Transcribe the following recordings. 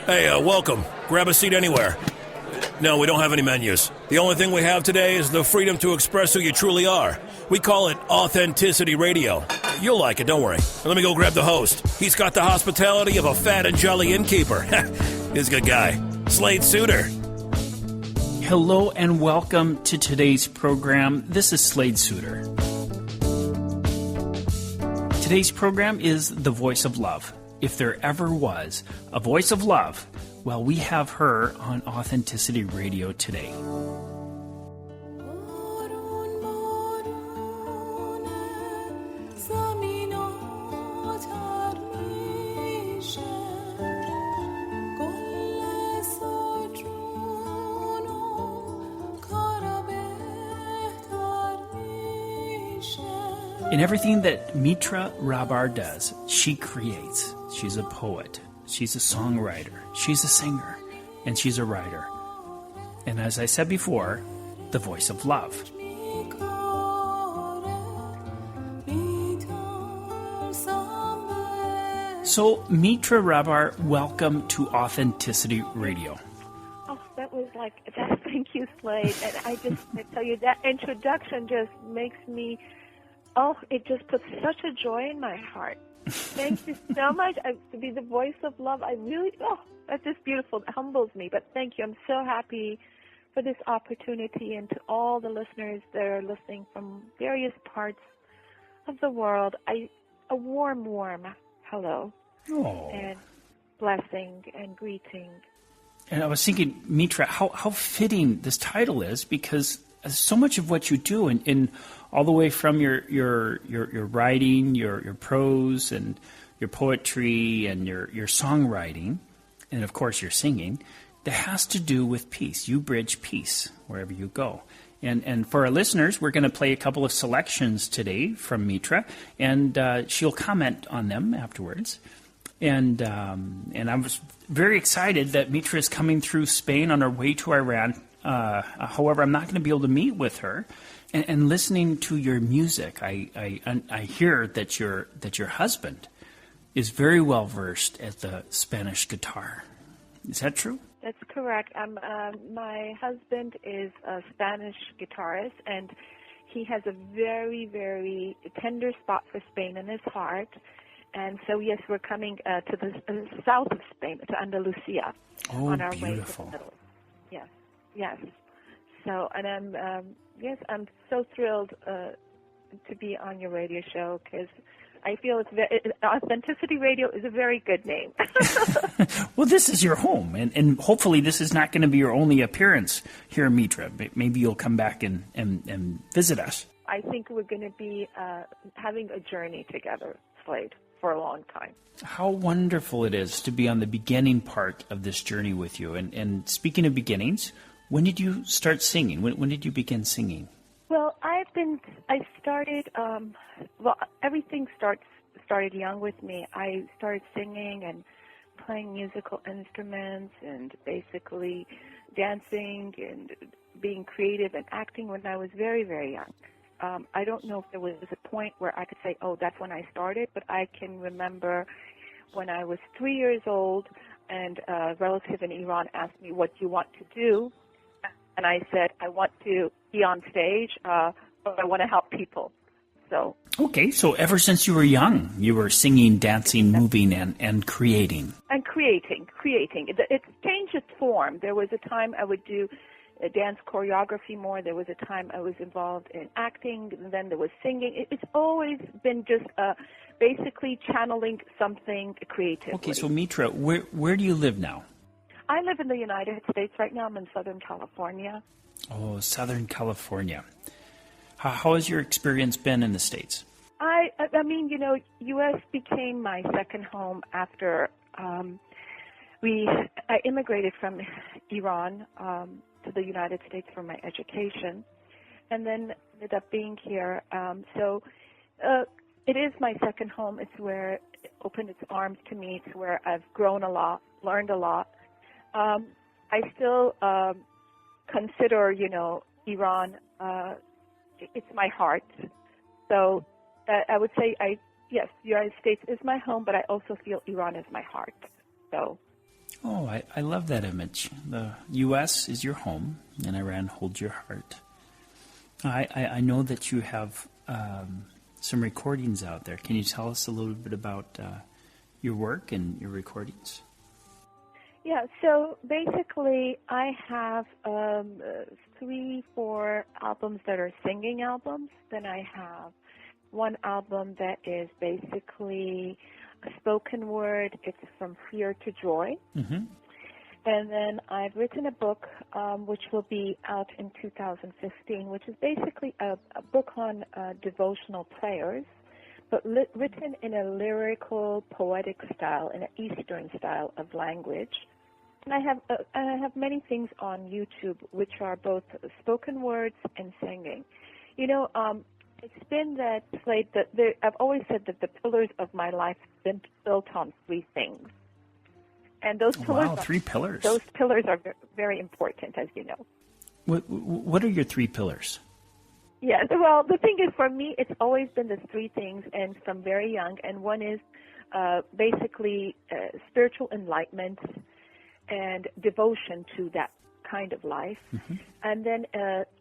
Hey, welcome. Grab a seat anywhere. No, we don't have any menus. The only thing we have today is the freedom to express who you truly are. We call it Authenticity Radio. You'll like it, don't worry. Let me go grab the host. He's got the hospitality of a fat and jolly innkeeper. He's a good guy. Slade Suiter. Hello and welcome to today's program. This is Slade Suiter. Today's program is The Voice of Love. If there ever was a voice of love, well, we have her on Authenticity Radio today. In everything that Mitra Rahbar does, she creates. She's a poet, she's a songwriter, she's a singer, and she's a writer. And as I said before, the voice of love. So, Mitra Rahbar, welcome to Authenticity Radio. Oh, that was like that. Thank you, Slade. And I tell you, that introduction just makes me, it just puts such a joy in my heart. Thank you so much. To be the voice of love, that's just beautiful. It humbles me. But thank you. I'm so happy for this opportunity, and to all the listeners that are listening from various parts of the world, a warm hello and blessing and greeting. And I was thinking, Mitra, how fitting this title is, because so much of what you do, in all the way from your writing, your prose and your poetry and your songwriting, and of course your singing, that has to do with peace. You bridge peace wherever you go. And for our listeners, we're going to play a couple of selections today from Mitra, and she'll comment on them afterwards. And I was very excited that Mitra is coming through Spain on her way to Iran. However, I'm not going to be able to meet with her. And listening to your music, I hear that your husband is very well versed at the Spanish guitar. Is that true? That's correct. My husband is a Spanish guitarist, and he has a very, very tender spot for Spain in his heart. And so, yes, we're coming to the south of Spain, to Andalusia, on our way to the middle. Yes. So, and I'm so thrilled to be on your radio show, because I feel Authenticity Radio is a very good name. Well, this is your home, and hopefully this is not going to be your only appearance here in Mitra. Maybe you'll come back and visit us. I think we're going to be having a journey together, Slade, for a long time. How wonderful it is to be on the beginning part of this journey with you. And speaking of beginnings, when did you start singing? When did you begin singing? Well, I started, everything started young with me. I started singing and playing musical instruments and basically dancing and being creative and acting when I was very, very young. I don't know if there was a point where I could say, that's when I started, but I can remember when I was 3 years old and a relative in Iran asked me, what do you want to do? And I said, I want to be on stage, but I want to help people. Okay, so ever since you were young, you were singing, dancing, moving, and creating. And creating. It's changed its form. There was a time I would do dance choreography more. There was a time I was involved in acting, and then there was singing. It's always been just basically channeling something creatively. Okay, so Mitra, where do you live now? I live in the United States right now. I'm in Southern California. Oh, Southern California. How has your experience been in the States? I mean, U.S. became my second home after I immigrated from Iran to the United States for my education, and then ended up being here. So it is my second home. It's where it opened its arms to me. It's where I've grown a lot, learned a lot. I still consider, Iran, it's my heart. So I would say, yes, the United States is my home, but I also feel Iran is my heart. So Oh, I love that image. The U.S. is your home, and Iran holds your heart. I know that you have some recordings out there. Can you tell us a little bit about your work and your recordings? Yeah, so basically I have 3-4 albums that are singing albums. Then I have one album that is basically a spoken word. It's From Fear to Joy. Mm-hmm. And then I've written a book which will be out in 2015, which is basically a book on devotional prayers, but written in a lyrical, poetic style, in an Eastern style of language. And I have many things on YouTube, which are both spoken words and singing. You know, it's been that, Slade, I've always said that the pillars of my life have been built on 3 things. And those pillars, wow, 3 pillars. Those pillars are very important, as you know. What are your 3 pillars? Yeah, well, the thing is, for me, it's always been the 3 things, and from very young. And one is basically spiritual enlightenment and devotion to that kind of life. Mm-hmm. And then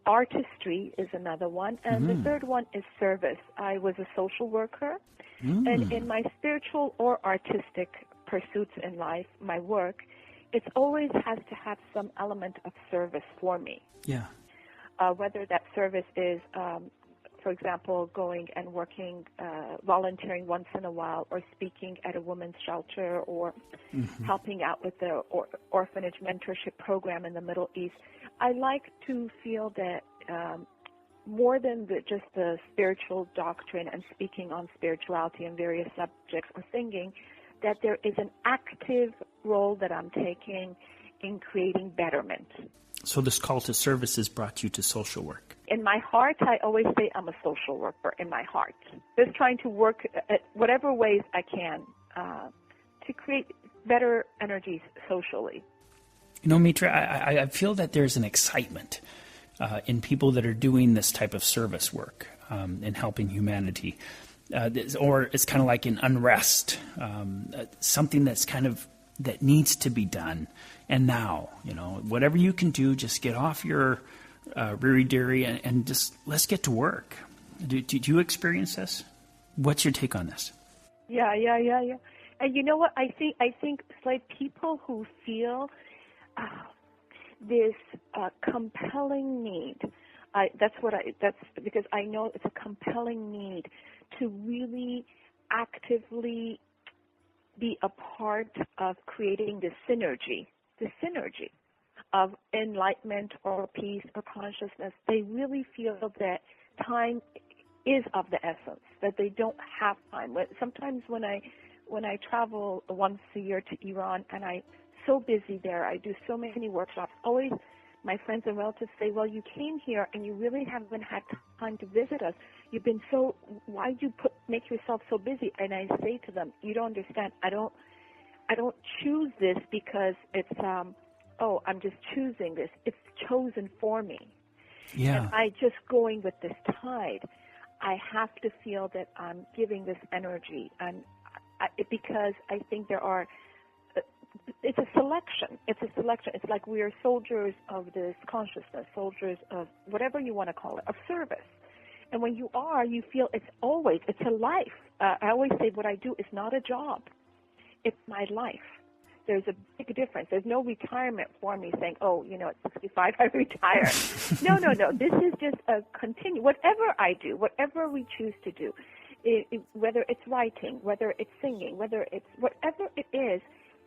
artistry is another one. And the third one is service. I was a social worker. And in my spiritual or artistic pursuits in life, my work, it always has to have some element of service for me. Yeah. Whether that service is, for example, going and working, volunteering once in a while, or speaking at a women's shelter, or helping out with the orphanage mentorship program in the Middle East. I like to feel that more than just the spiritual doctrine and speaking on spirituality and various subjects or singing, that there is an active role that I'm taking in creating betterment. So this call to service has brought you to social work. In my heart, I always say I'm a social worker in my heart. Just trying to work at whatever ways I can to create better energies socially. You know, Mitra, I feel that there's an excitement in people that are doing this type of service work in helping humanity. Or it's kind of like an unrest, something that's that needs to be done. And now, you know, whatever you can do, just get off your reary-deary and just let's get to work. Do you experience this? What's your take on this? Yeah. And you know what? I think it's like people who feel this compelling need. That's because I know it's a compelling need to really actively be a part of creating the synergy of enlightenment or peace or consciousness. They really feel that time is of the essence, that they don't have time. Sometimes when I travel once a year to Iran and I'm so busy there, I do so many workshops, always my friends and relatives say, well, you came here and you really haven't had time to visit us. You've been why do you make yourself so busy? And I say to them, you don't understand. I don't choose this because it's, I'm just choosing this. It's chosen for me. Yeah. And I just going with this tide. I have to feel that I'm giving this energy. And because I think it's a selection. It's like we are soldiers of this consciousness, soldiers of whatever you want to call it, of service. And when you are, you feel it's a life. I always say what I do is not a job. It's my life. There's a big difference. There's no retirement for me saying, at 65 I retire. No. This is just a continue. Whatever I do, whatever we choose to do, whether it's writing, whether it's singing, whether it's whatever it is,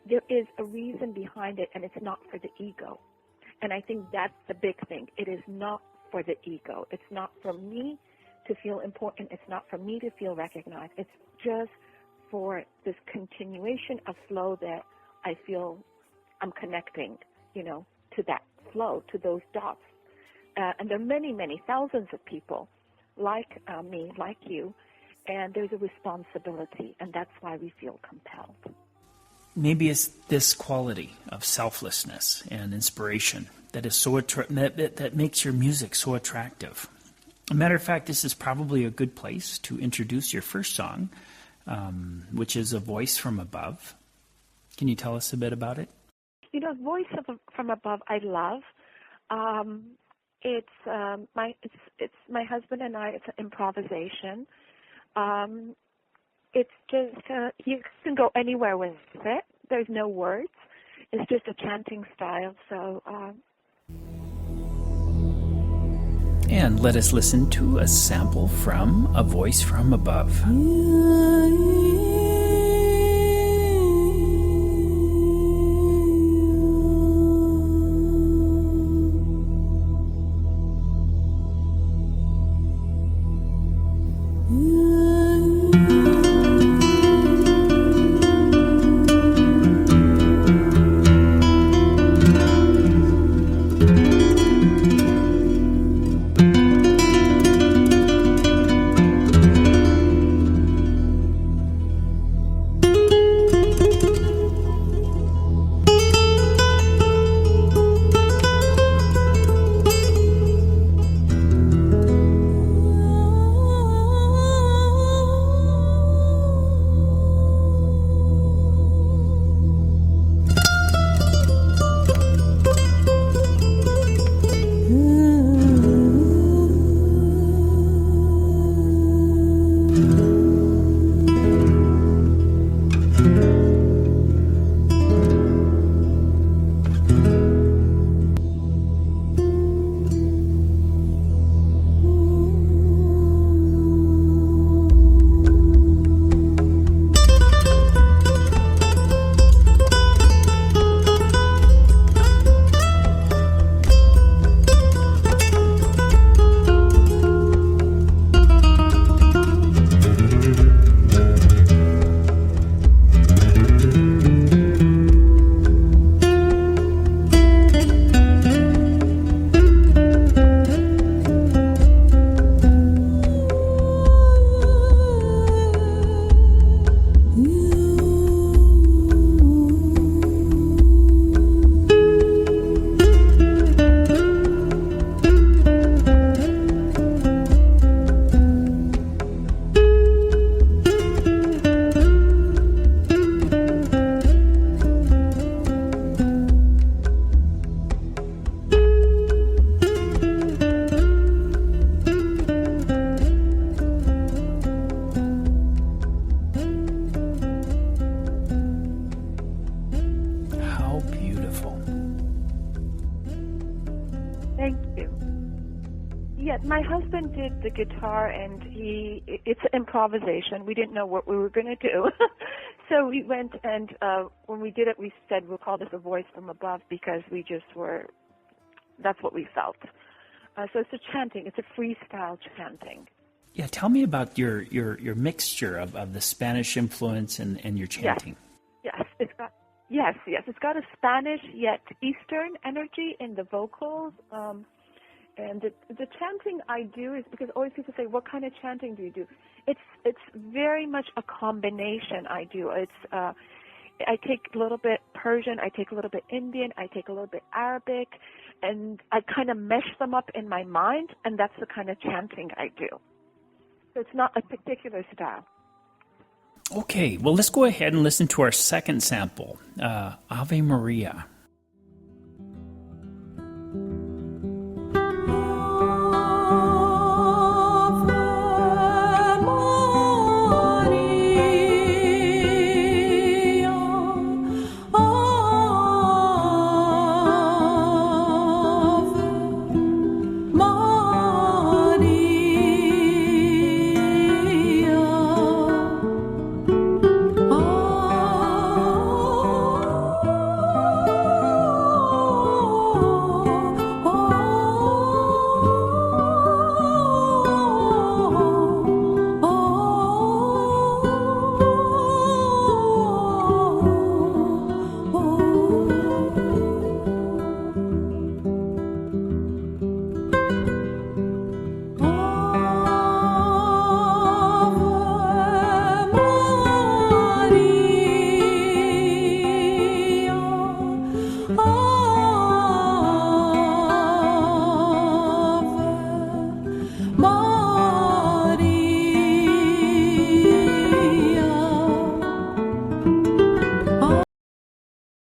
there is a reason behind it, and it's not for the ego. And I think that's the big thing. It is not for the ego. It's not for me to feel important. It's not for me to feel recognized. It's just for this continuation of flow that I feel I'm connecting, to that flow, to those dots. And there are many, many thousands of people like me, like you, and there's a responsibility, and that's why we feel compelled. Maybe it's this quality of selflessness and inspiration that is so that makes your music so attractive. A matter of fact, this is probably a good place to introduce your first song, which is A Voice from Above. Can you tell us a bit about it? Voice from above, I love. It's my husband and I. It's an improvisation. It's just you can go anywhere with it. There's no words. It's just a chanting style. So. And let us listen to a sample from A Voice from Above. My husband did the guitar, and it's improvisation. We didn't know what we were going to do. So we went, and when we did it, we said we'll call this A Voice from Above because that's what we felt. So it's a chanting. It's a freestyle chanting. Yeah, tell me about your mixture of the Spanish influence and your chanting. Yes, it's got a Spanish yet Eastern energy in the vocals. And the chanting I do is because always people say, what kind of chanting do you do? It's very much a combination I do. I take a little bit Persian, I take a little bit Indian, I take a little bit Arabic, and I kind of mesh them up in my mind, and that's the kind of chanting I do. So it's not a particular style. Okay, well, let's go ahead and listen to our second sample, Ave Maria.